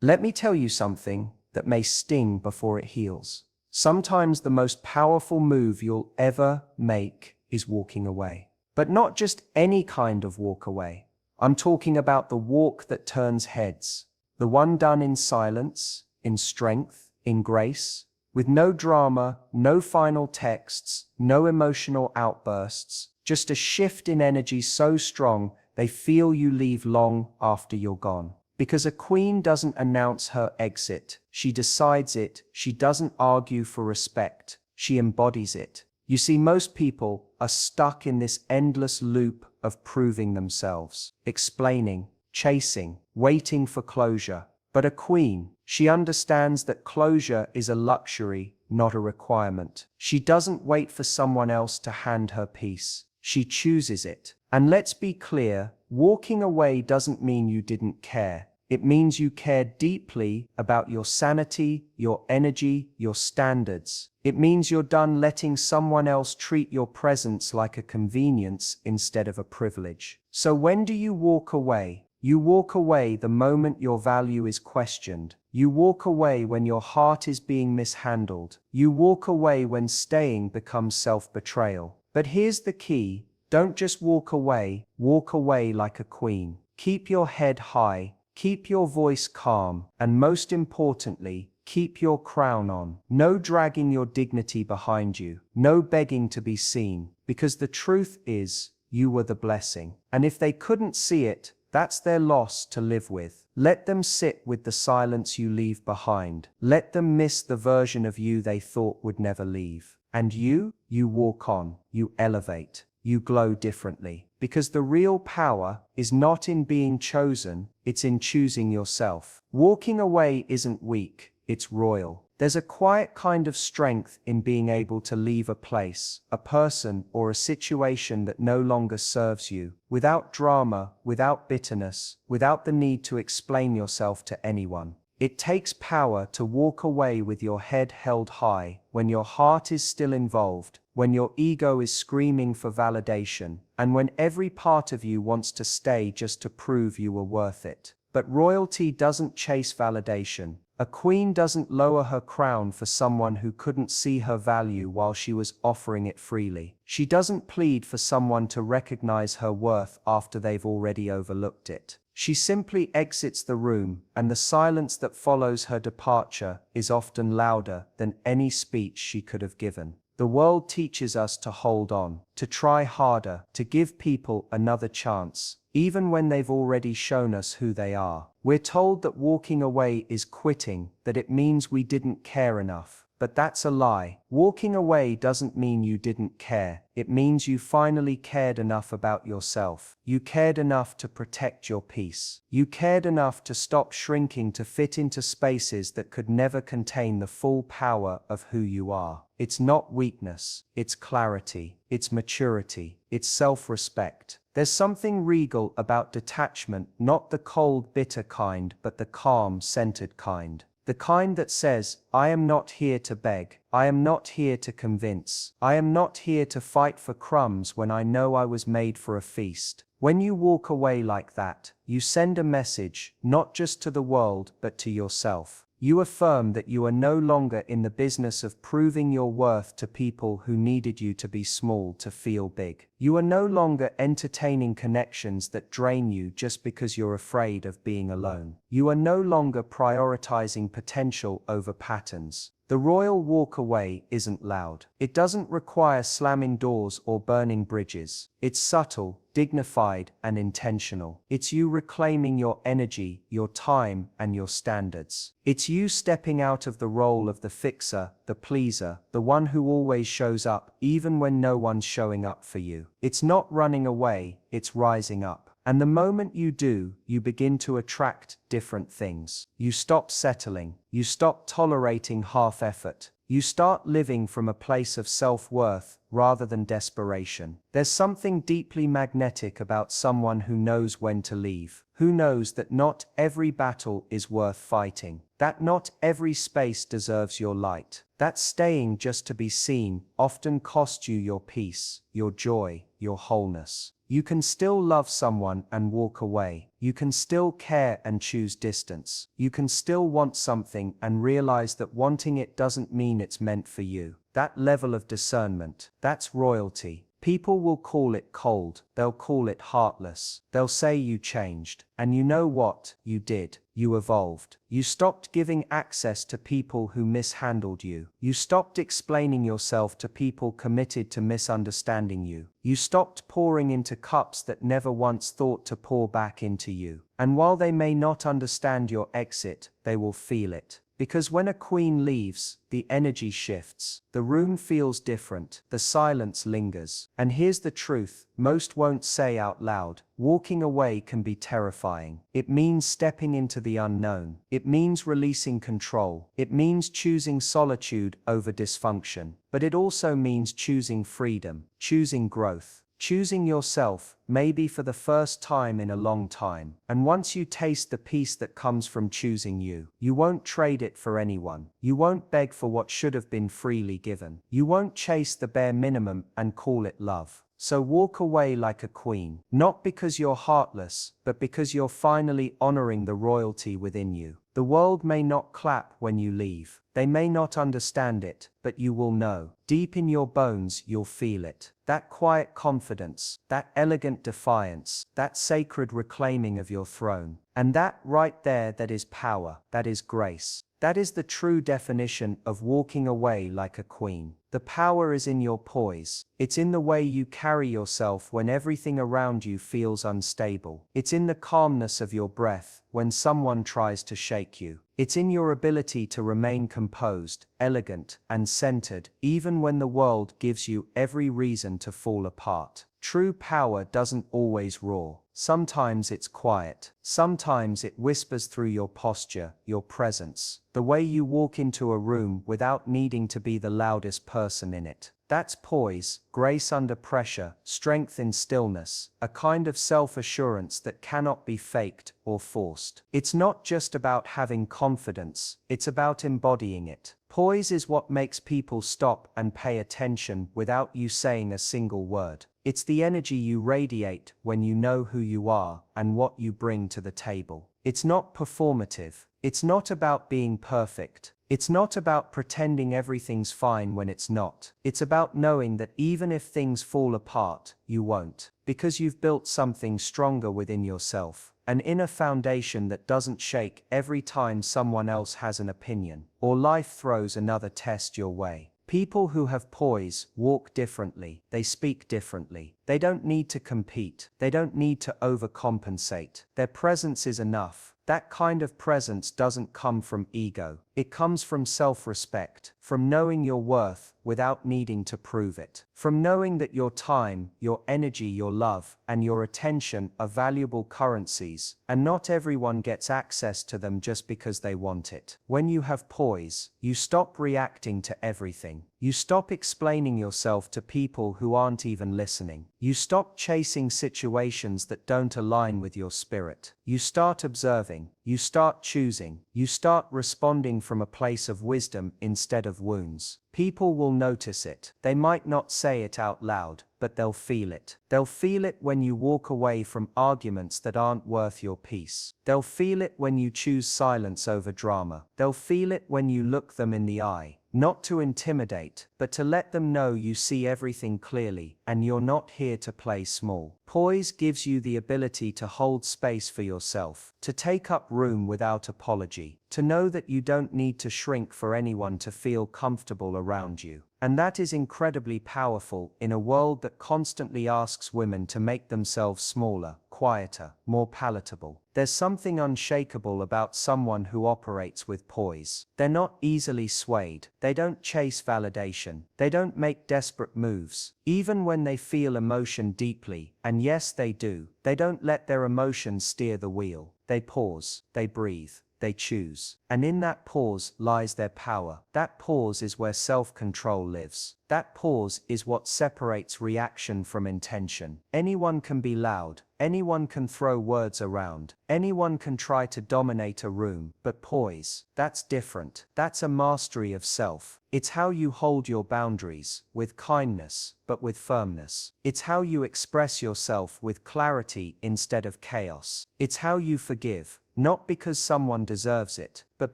Let me tell you something that may sting before it heals. Sometimes the most powerful move you'll ever make is walking away. But not just any kind of walk away. I'm talking about the walk that turns heads. The one done in silence, in strength, in grace, with no drama, no final texts, no emotional outbursts, just a shift in energy so strong they feel you leave long after you're gone. Because a queen doesn't announce her exit, she decides it, she doesn't argue for respect, she embodies it. You see, most people are stuck in this endless loop of proving themselves, explaining, chasing, waiting for closure. But a queen, she understands that closure is a luxury, not a requirement. She doesn't wait for someone else to hand her peace. She chooses it. And let's be clear, walking away doesn't mean you didn't care. It means you care deeply about your sanity, your energy, your standards. It means you're done letting someone else treat your presence like a convenience instead of a privilege. So when do you walk away? You walk away the moment your value is questioned. You walk away when your heart is being mishandled. You walk away when staying becomes self-betrayal. But here's the key. Don't just walk away like a queen. Keep your head high, keep your voice calm, and most importantly, keep your crown on. No dragging your dignity behind you, no begging to be seen, because the truth is, you were the blessing. And if they couldn't see it, that's their loss to live with. Let them sit with the silence you leave behind. Let them miss the version of you they thought would never leave. And you walk on, you elevate. You glow differently, because the real power is not in being chosen, it's in choosing yourself. Walking away isn't weak, it's royal. There's a quiet kind of strength in being able to leave a place, a person, or a situation that no longer serves you, without drama, without bitterness, without the need to explain yourself to anyone. It takes power to walk away with your head held high, when your heart is still involved, when your ego is screaming for validation, and when every part of you wants to stay just to prove you were worth it. But royalty doesn't chase validation. A queen doesn't lower her crown for someone who couldn't see her value while she was offering it freely. She doesn't plead for someone to recognize her worth after they've already overlooked it. She simply exits the room, and the silence that follows her departure is often louder than any speech she could have given. The world teaches us to hold on, to try harder, to give people another chance, even when they've already shown us who they are. We're told that walking away is quitting, that it means we didn't care enough. But that's a lie. Walking away doesn't mean you didn't care. It means you finally cared enough about yourself. You cared enough to protect your peace. You cared enough to stop shrinking to fit into spaces that could never contain the full power of who you are. It's not weakness. It's clarity. It's maturity. It's self-respect. There's something regal about detachment, not the cold, bitter kind, but the calm, centered kind. The kind that says, I am not here to beg. I am not here to convince. I am not here to fight for crumbs when I know I was made for a feast. When you walk away like that, you send a message, not just to the world, but to yourself. You affirm that you are no longer in the business of proving your worth to people who needed you to be small to feel big. You are no longer entertaining connections that drain you just because you're afraid of being alone. You are no longer prioritizing potential over patterns. The royal walk away isn't loud. It doesn't require slamming doors or burning bridges. It's subtle, dignified, and intentional. It's you reclaiming your energy, your time, and your standards. It's you stepping out of the role of the fixer, the pleaser, the one who always shows up, even when no one's showing up for you. It's not running away, it's rising up. And the moment you do, you begin to attract different things. You stop settling. You stop tolerating half effort. You start living from a place of self-worth rather than desperation. There's something deeply magnetic about someone who knows when to leave, who knows that not every battle is worth fighting, that not every space deserves your light, that staying just to be seen often costs you your peace, your joy, your wholeness. You can still love someone and walk away. You can still care and choose distance. You can still want something and realize that wanting it doesn't mean it's meant for you. That level of discernment, that's royalty. People will call it cold, they'll call it heartless, they'll say you changed. And you know what? You did. You evolved. You stopped giving access to people who mishandled you. You stopped explaining yourself to people committed to misunderstanding you. You stopped pouring into cups that never once thought to pour back into you. And while they may not understand your exit, they will feel it. Because when a queen leaves, the energy shifts. The room feels different. The silence lingers. And here's the truth, most won't say out loud. Walking away can be terrifying. It means stepping into the unknown. It means releasing control. It means choosing solitude over dysfunction. But it also means choosing freedom, choosing growth. Choosing yourself, maybe for the first time in a long time. And once you taste the peace that comes from choosing you, you won't trade it for anyone. You won't beg for what should have been freely given. You won't chase the bare minimum and call it love. So walk away like a queen, not because you're heartless, but because you're finally honoring the royalty within you. The world may not clap when you leave. They may not understand it, but you will know. Deep in your bones, you'll feel it. That quiet confidence, that elegant defiance, that sacred reclaiming of your throne. And that right there, that is power, that is grace. That is the true definition of walking away like a queen. The power is in your poise. It's in the way you carry yourself when everything around you feels unstable. It's in the calmness of your breath when someone tries to shake you. It's in your ability to remain composed, elegant, and centered, even when the world gives you every reason to fall apart. True power doesn't always roar. Sometimes it's quiet. Sometimes it whispers through your posture, your presence, the way you walk into a room without needing to be the loudest person in it. That's poise, grace under pressure, strength in stillness, a kind of self-assurance that cannot be faked or forced. It's not just about having confidence, it's about embodying it. Poise is what makes people stop and pay attention without you saying a single word. It's the energy you radiate when you know who you are and what you bring to the table. It's not performative. It's not about being perfect. It's not about pretending everything's fine when it's not. It's about knowing that even if things fall apart, you won't. Because you've built something stronger within yourself. An inner foundation that doesn't shake every time someone else has an opinion, or life throws another test your way. People who have poise walk differently, they speak differently. They don't need to compete, they don't need to overcompensate. Their presence is enough. That kind of presence doesn't come from ego. It comes from self-respect, from knowing your worth without needing to prove it, from knowing that your time, your energy, your love, and your attention are valuable currencies, and not everyone gets access to them just because they want it. When you have poise, you stop reacting to everything. You stop explaining yourself to people who aren't even listening. You stop chasing situations that don't align with your spirit. You start observing. You start choosing. You start responding from a place of wisdom instead of wounds. People will notice it. They might not say it out loud, but they'll feel it. They'll feel it when you walk away from arguments that aren't worth your peace. They'll feel it when you choose silence over drama. They'll feel it when you look them in the eye. Not to intimidate, but to let them know you see everything clearly, and you're not here to play small. Poise gives you the ability to hold space for yourself, to take up room without apology, to know that you don't need to shrink for anyone to feel comfortable around you. And that is incredibly powerful in a world that constantly asks women to make themselves smaller, quieter, more palatable. There's something unshakable about someone who operates with poise. They're not easily swayed. They don't chase validation. They don't make desperate moves. Even when they feel emotion deeply, and yes they do, they don't let their emotions steer the wheel. They pause, they breathe, they choose. And in that pause lies their power. That pause is where self-control lives. That pause is what separates reaction from intention. Anyone can be loud, anyone can throw words around, anyone can try to dominate a room, but poise, that's different. That's a mastery of self. It's how you hold your boundaries, with kindness, but with firmness. It's how you express yourself with clarity instead of chaos. It's how you forgive, not because someone deserves it, but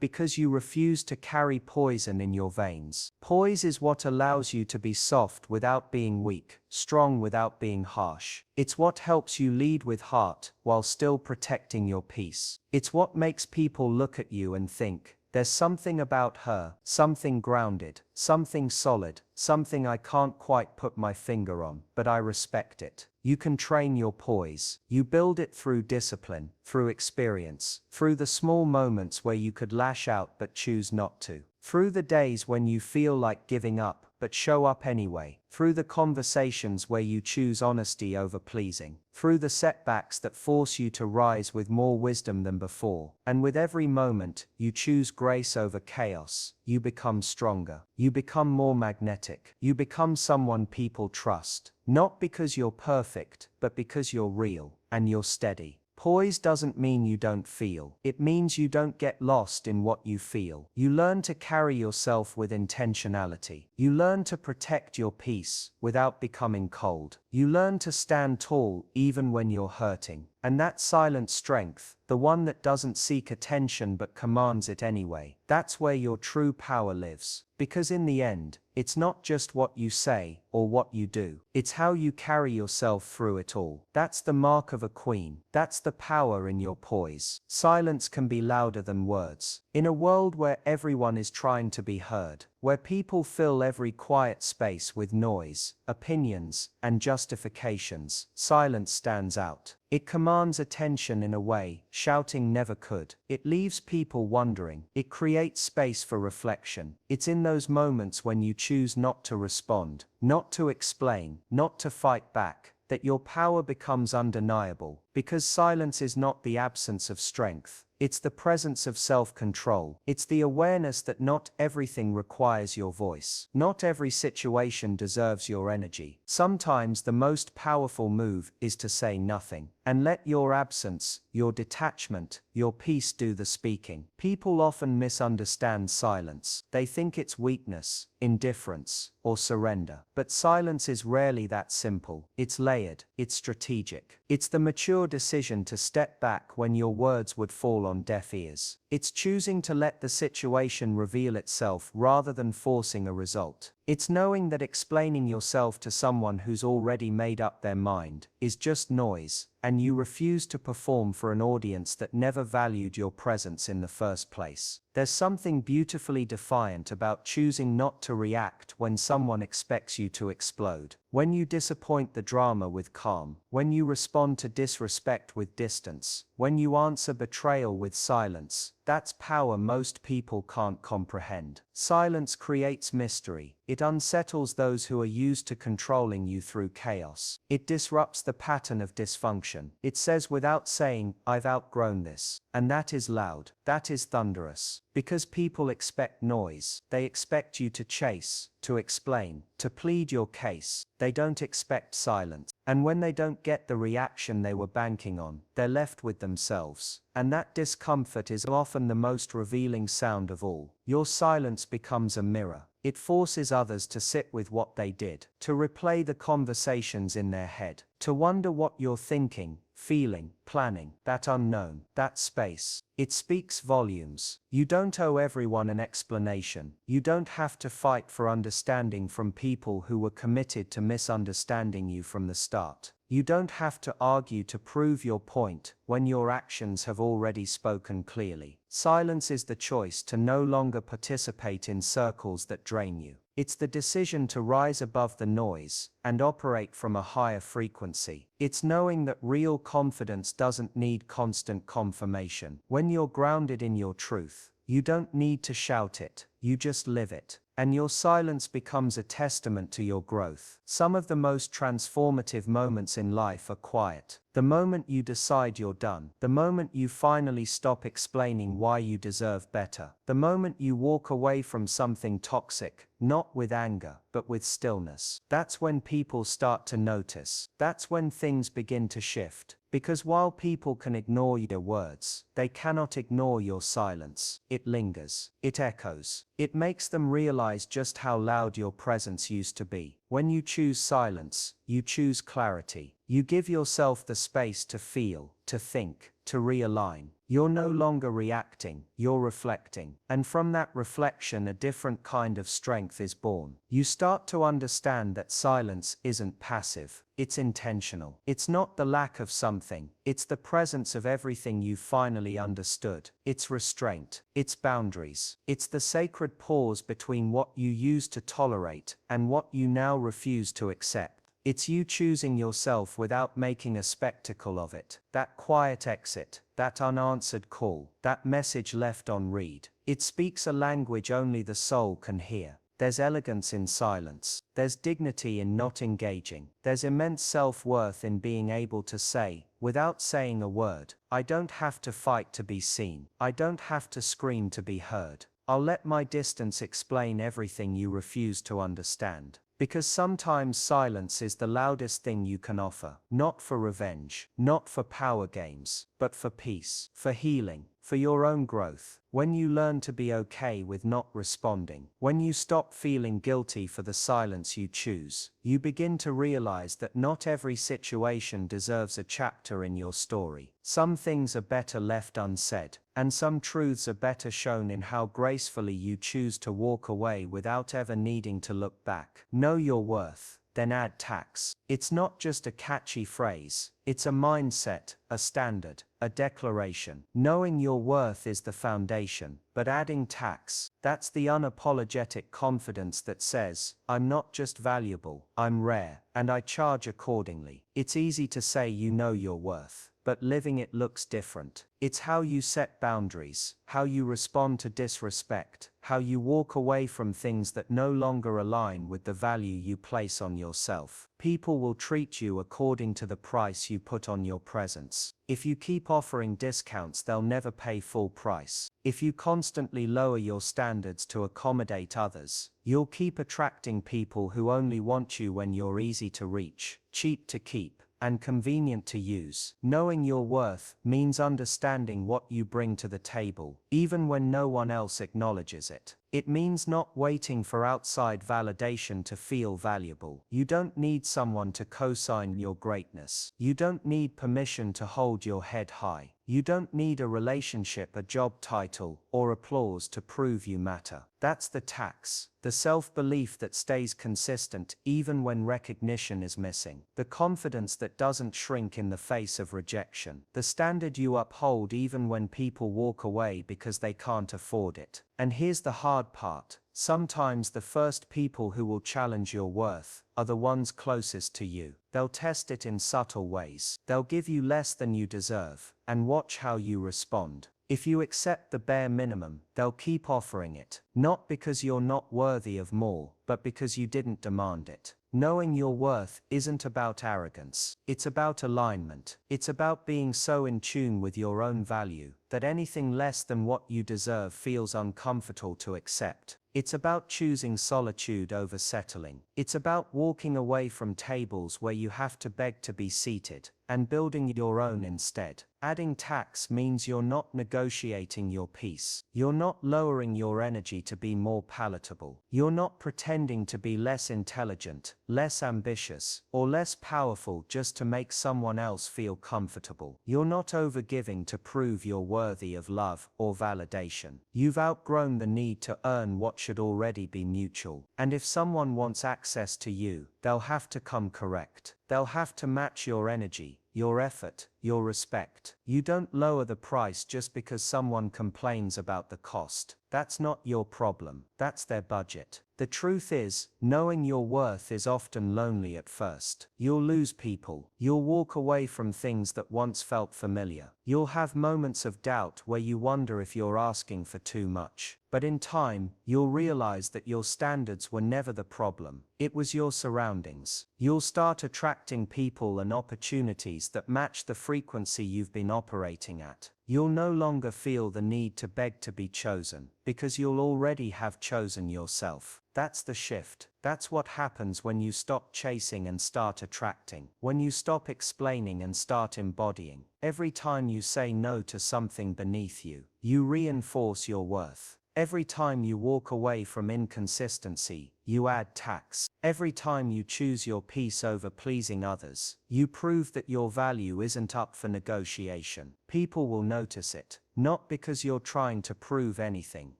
because you refuse to carry poison in your veins. Poise is what allows you to be soft without being weak, strong without being harsh. It's what helps you lead with heart while still protecting your peace. It's what makes people look at you and think, there's something about her, something grounded, something solid, something I can't quite put my finger on, but I respect it. You can train your poise. You build it through discipline, through experience, through the small moments where you could lash out but choose not to. Through the days when you feel like giving up, but show up anyway. Through the conversations where you choose honesty over pleasing. Through the setbacks that force you to rise with more wisdom than before. And with every moment, you choose grace over chaos. You become stronger. You become more magnetic. You become someone people trust. Not because you're perfect, but because you're real, and you're steady. Poise doesn't mean you don't feel. It means you don't get lost in what you feel. You learn to carry yourself with intentionality. You learn to protect your peace without becoming cold. You learn to stand tall even when you're hurting. And that silent strength, the one that doesn't seek attention but commands it anyway, that's where your true power lives. Because in the end, it's not just what you say or what you do. It's how you carry yourself through it all. That's the mark of a queen. That's the power in your poise. Silence can be louder than words. In a world where everyone is trying to be heard, where people fill every quiet space with noise, opinions, and justifications, silence stands out. It commands attention in a way shouting never could. It leaves people wondering. It creates space for reflection. It's in those moments when you choose not to respond, not to explain, not to fight back, that your power becomes undeniable. Because silence is not the absence of strength. It's the presence of self-control. It's the awareness that not everything requires your voice. Not every situation deserves your energy. Sometimes the most powerful move is to say nothing, and let your absence, your detachment, your peace do the speaking. People often misunderstand silence. They think it's weakness, indifference, or surrender. But silence is rarely that simple. It's layered. It's strategic. It's the mature decision to step back when your words would fall on deaf ears. It's choosing to let the situation reveal itself rather than forcing a result. It's knowing that explaining yourself to someone who's already made up their mind is just noise, and you refuse to perform for an audience that never valued your presence in the first place. There's something beautifully defiant about choosing not to react when someone expects you to explode. When you disappoint the drama with calm, when you respond to disrespect with distance, when you answer betrayal with silence, that's power most people can't comprehend. Silence creates mystery. It unsettles those who are used to controlling you through chaos. It disrupts the pattern of dysfunction. It says without saying, I've outgrown this. And that is loud. That is thunderous. Because people expect noise. They expect you to chase, to explain, to plead your case. They don't expect silence. And when they don't get the reaction they were banking on, they're left with themselves. And that discomfort is often the most revealing sound of all. Your silence becomes a mirror. It forces others to sit with what they did, to replay the conversations in their head, to wonder what you're thinking, feeling, planning, that unknown, that space. It speaks volumes. You don't owe everyone an explanation. You don't have to fight for understanding from people who were committed to misunderstanding you from the start. You don't have to argue to prove your point when your actions have already spoken clearly. Silence is the choice to no longer participate in circles that drain you. It's the decision to rise above the noise and operate from a higher frequency. It's knowing that real confidence doesn't need constant confirmation. When you're grounded in your truth, you don't need to shout it. you just live it. And your silence becomes a testament to your growth. Some of the most transformative moments in life are quiet. The moment you decide you're done. The moment you finally stop explaining why you deserve better. The moment you walk away from something toxic, not with anger, but with stillness. That's when people start to notice. That's when things begin to shift. Because while people can ignore your words, they cannot ignore your silence. It lingers. It echoes. It makes them realize just how loud your presence used to be. When you choose silence, you choose clarity. You give yourself the space to feel, to think, to realign. You're no longer reacting, you're reflecting. And from that reflection, a different kind of strength is born. You start to understand that silence isn't passive, it's intentional. It's not the lack of something, it's the presence of everything you finally understood. It's restraint, it's boundaries, it's the sacred pause between what you used to tolerate and what you now refuse to accept. It's you choosing yourself without making a spectacle of it. That quiet exit, that unanswered call, that message left on read. It speaks a language only the soul can hear. There's elegance in silence. There's dignity in not engaging. There's immense self-worth in being able to say, without saying a word, I don't have to fight to be seen. I don't have to scream to be heard. I'll let my distance explain everything you refuse to understand. Because sometimes silence is the loudest thing you can offer, not for revenge, not for power games, but for peace, for healing, for your own growth. When you learn to be okay with not responding, when you stop feeling guilty for the silence you choose, you begin to realize that not every situation deserves a chapter in your story. Some things are better left unsaid, and some truths are better shown in how gracefully you choose to walk away without ever needing to look back. Know your worth, then add tax. It's not just a catchy phrase, it's a mindset, a standard, a declaration. Knowing your worth is the foundation, but adding tax, that's the unapologetic confidence that says, I'm not just valuable, I'm rare, and I charge accordingly. It's easy to say you know your worth, but living it looks different. It's how you set boundaries, how you respond to disrespect, how you walk away from things that no longer align with the value you place on yourself. People will treat you according to the price you put on your presence. If you keep offering discounts, they'll never pay full price. If you constantly lower your standards to accommodate others, you'll keep attracting people who only want you when you're easy to reach, cheap to keep, and convenient to use. Knowing your worth means understanding what you bring to the table, even when no one else acknowledges it. It means not waiting for outside validation to feel valuable. You don't need someone to co-sign your greatness. You don't need permission to hold your head high. You don't need a relationship, a job title, or applause to prove you matter. That's the tax. The self-belief that stays consistent even when recognition is missing. The confidence that doesn't shrink in the face of rejection. The standard you uphold even when people walk away because they can't afford it. And here's the hard part. Sometimes the first people who will challenge your worth are the ones closest to you. They'll test it in subtle ways. They'll give you less than you deserve, and watch how you respond. If you accept the bare minimum, they'll keep offering it. Not because you're not worthy of more, but because you didn't demand it. Knowing your worth isn't about arrogance. It's about alignment. It's about being so in tune with your own value that anything less than what you deserve feels uncomfortable to accept. It's about choosing solitude over settling. It's about walking away from tables where you have to beg to be seated, and building your own instead. Adding tax means you're not negotiating your peace. You're not lowering your energy to be more palatable. You're not pretending to be less intelligent, less ambitious, or less powerful just to make someone else feel comfortable. You're not overgiving to prove you're worthy of love or validation. You've outgrown the need to earn what should already be mutual. And if someone wants access to you, they'll have to come correct. They'll have to match your energy, your effort, your respect. You don't lower the price just because someone complains about the cost. That's not your problem, that's their budget. The truth is, knowing your worth is often lonely at first. You'll lose people. You'll walk away from things that once felt familiar. You'll have moments of doubt where you wonder if you're asking for too much. But in time, you'll realize that your standards were never the problem. It was your surroundings. You'll start attracting people and opportunities that match the frequency you've been operating at. You'll no longer feel the need to beg to be chosen, because you'll already have chosen yourself. That's the shift. That's what happens when you stop chasing and start attracting. When you stop explaining and start embodying. Every time you say no to something beneath you, you reinforce your worth. Every time you walk away from inconsistency, you add tax. Every time you choose your peace over pleasing others, you prove that your value isn't up for negotiation. People will notice it, not because you're trying to prove anything,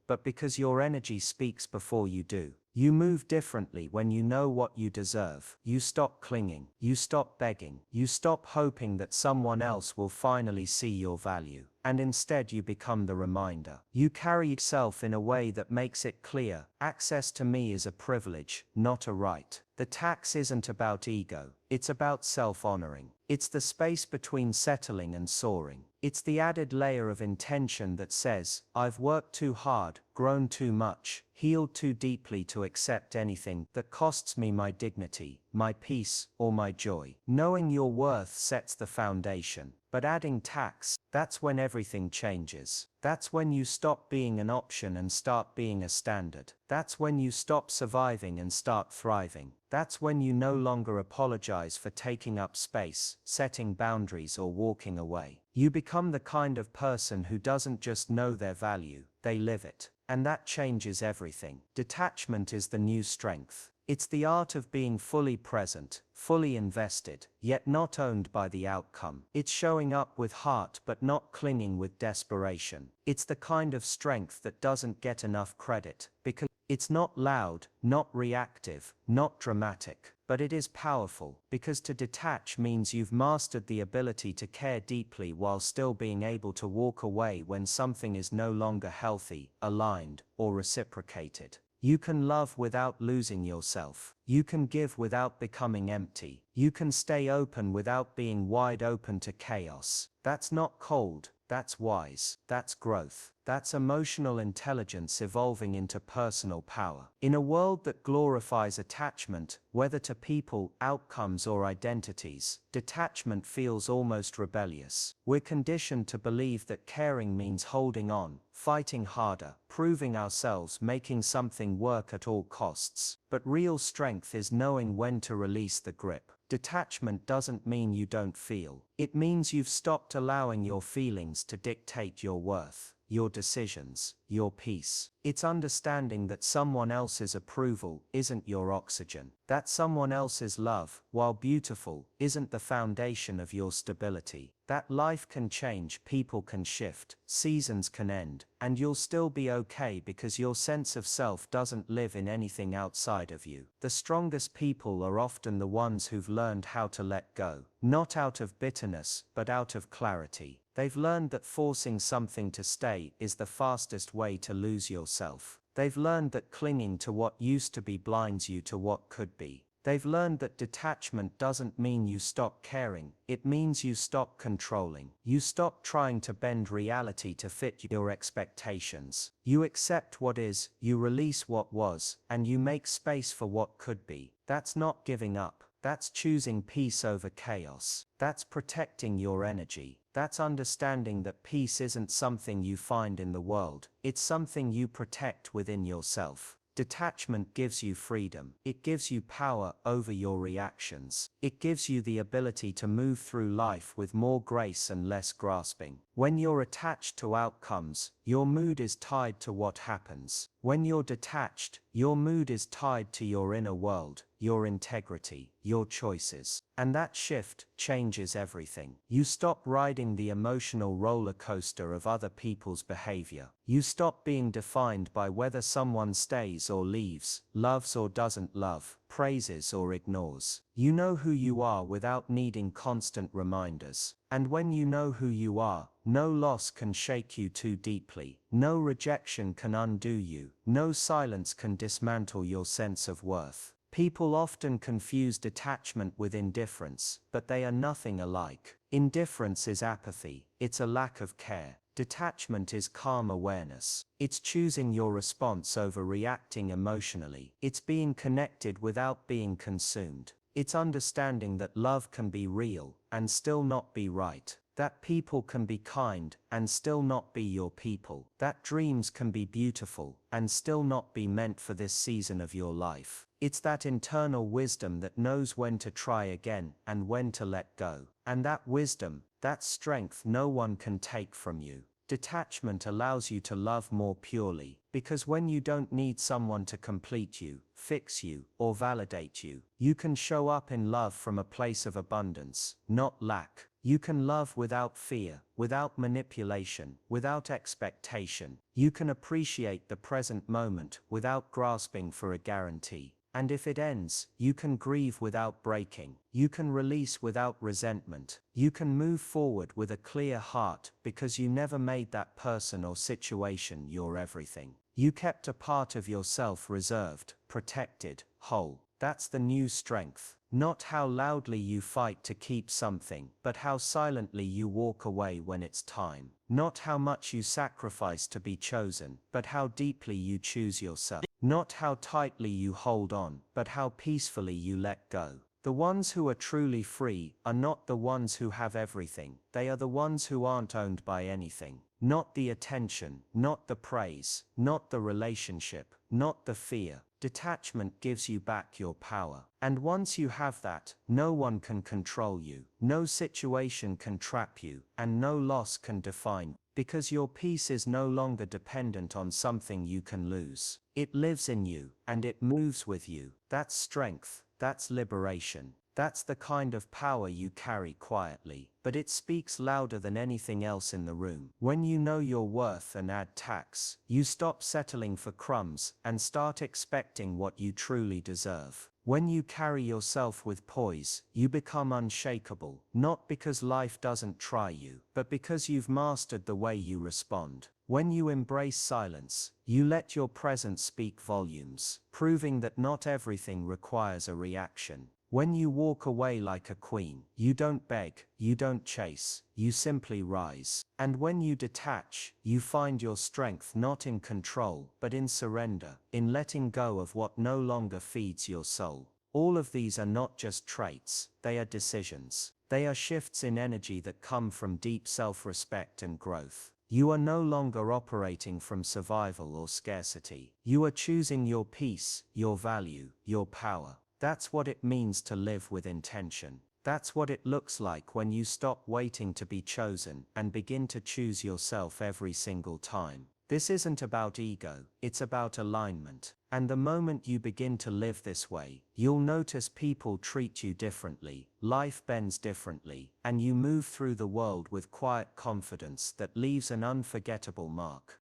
but because your energy speaks before you do. You move differently when you know what you deserve. You stop clinging. You stop begging. You stop hoping that someone else will finally see your value. And instead you become the reminder. You carry yourself in a way that makes it clear, access to me is a privilege, not a right. The tax isn't about ego, it's about self-honoring. It's the space between settling and soaring. It's the added layer of intention that says, I've worked too hard, grown too much, healed too deeply to accept anything that costs me my dignity, my peace, or my joy. Knowing your worth sets the foundation. But adding tax, that's when everything changes. That's when you stop being an option and start being a standard. That's when you stop surviving and start thriving. That's when you no longer apologize for taking up space, setting boundaries, or walking away. You become the kind of person who doesn't just know their value, they live it. And that changes everything. Detachment is the new strength. It's the art of being fully present, fully invested, yet not owned by the outcome. It's showing up with heart but not clinging with desperation. It's the kind of strength that doesn't get enough credit, because it's not loud, not reactive, not dramatic, but it is powerful, because to detach means you've mastered the ability to care deeply while still being able to walk away when something is no longer healthy, aligned, or reciprocated. You can love without losing yourself. You can give without becoming empty. You can stay open without being wide open to chaos. That's not cold, that's wise, that's growth. That's emotional intelligence evolving into personal power. In a world that glorifies attachment, whether to people, outcomes, or identities, detachment feels almost rebellious. We're conditioned to believe that caring means holding on, fighting harder, proving ourselves, making something work at all costs. But real strength is knowing when to release the grip. Detachment doesn't mean you don't feel. It means you've stopped allowing your feelings to dictate your worth, your decisions, your peace. It's understanding that someone else's approval isn't your oxygen. That someone else's love, while beautiful, isn't the foundation of your stability. That life can change, people can shift, seasons can end, and you'll still be okay because your sense of self doesn't live in anything outside of you. The strongest people are often the ones who've learned how to let go, not out of bitterness, but out of clarity. They've learned that forcing something to stay is the fastest way to lose yourself. They've learned that clinging to what used to be blinds you to what could be. They've learned that detachment doesn't mean you stop caring, it means you stop controlling. You stop trying to bend reality to fit your expectations. You accept what is, you release what was, and you make space for what could be. That's not giving up. That's choosing peace over chaos. That's protecting your energy. That's understanding that peace isn't something you find in the world, it's something you protect within yourself. Detachment gives you freedom. It gives you power over your reactions. It gives you the ability to move through life with more grace and less grasping. When you're attached to outcomes, your mood is tied to what happens. When you're detached, your mood is tied to your inner world, your integrity, your choices. And that shift changes everything. You stop riding the emotional roller coaster of other people's behavior. You stop being defined by whether someone stays or leaves, loves or doesn't love, praises or ignores. You know who you are without needing constant reminders. And when you know who you are, no loss can shake you too deeply. No rejection can undo you. No silence can dismantle your sense of worth. People often confuse detachment with indifference, but they are nothing alike. Indifference is apathy, it's a lack of care. Detachment is calm awareness. It's choosing your response over reacting emotionally. It's being connected without being consumed. It's understanding that love can be real and still not be right. That people can be kind and still not be your people. That dreams can be beautiful and still not be meant for this season of your life. It's that internal wisdom that knows when to try again and when to let go. And that wisdom, that strength no one can take from you. Detachment allows you to love more purely, because when you don't need someone to complete you, fix you, or validate you, you can show up in love from a place of abundance, not lack. You can love without fear, without manipulation, without expectation. You can appreciate the present moment without grasping for a guarantee. And if it ends, you can grieve without breaking. You can release without resentment. You can move forward with a clear heart because you never made that person or situation your everything. You kept a part of yourself reserved, protected, whole. That's the new strength. Not how loudly you fight to keep something, but how silently you walk away when it's time. Not how much you sacrifice to be chosen, but how deeply you choose yourself. Not how tightly you hold on, but how peacefully you let go. The ones who are truly free are not the ones who have everything. They are the ones who aren't owned by anything. Not the attention, not the praise, not the relationship, not the fear. Detachment gives you back your power. And once you have that, no one can control you, no situation can trap you, and no loss can define you. Because your peace is no longer dependent on something you can lose. It lives in you, and it moves with you. That's strength, that's liberation. That's the kind of power you carry quietly, but it speaks louder than anything else in the room. When you know your worth and add tax, you stop settling for crumbs and start expecting what you truly deserve. When you carry yourself with poise, you become unshakable, not because life doesn't try you, but because you've mastered the way you respond. When you embrace silence, you let your presence speak volumes, proving that not everything requires a reaction. When you walk away like a queen, you don't beg, you don't chase, you simply rise. And when you detach, you find your strength not in control, but in surrender, in letting go of what no longer feeds your soul. All of these are not just traits, they are decisions. They are shifts in energy that come from deep self-respect and growth. You are no longer operating from survival or scarcity. You are choosing your peace, your value, your power. That's what it means to live with intention. That's what it looks like when you stop waiting to be chosen and begin to choose yourself every single time. This isn't about ego, it's about alignment. And the moment you begin to live this way, you'll notice people treat you differently, life bends differently, and you move through the world with quiet confidence that leaves an unforgettable mark.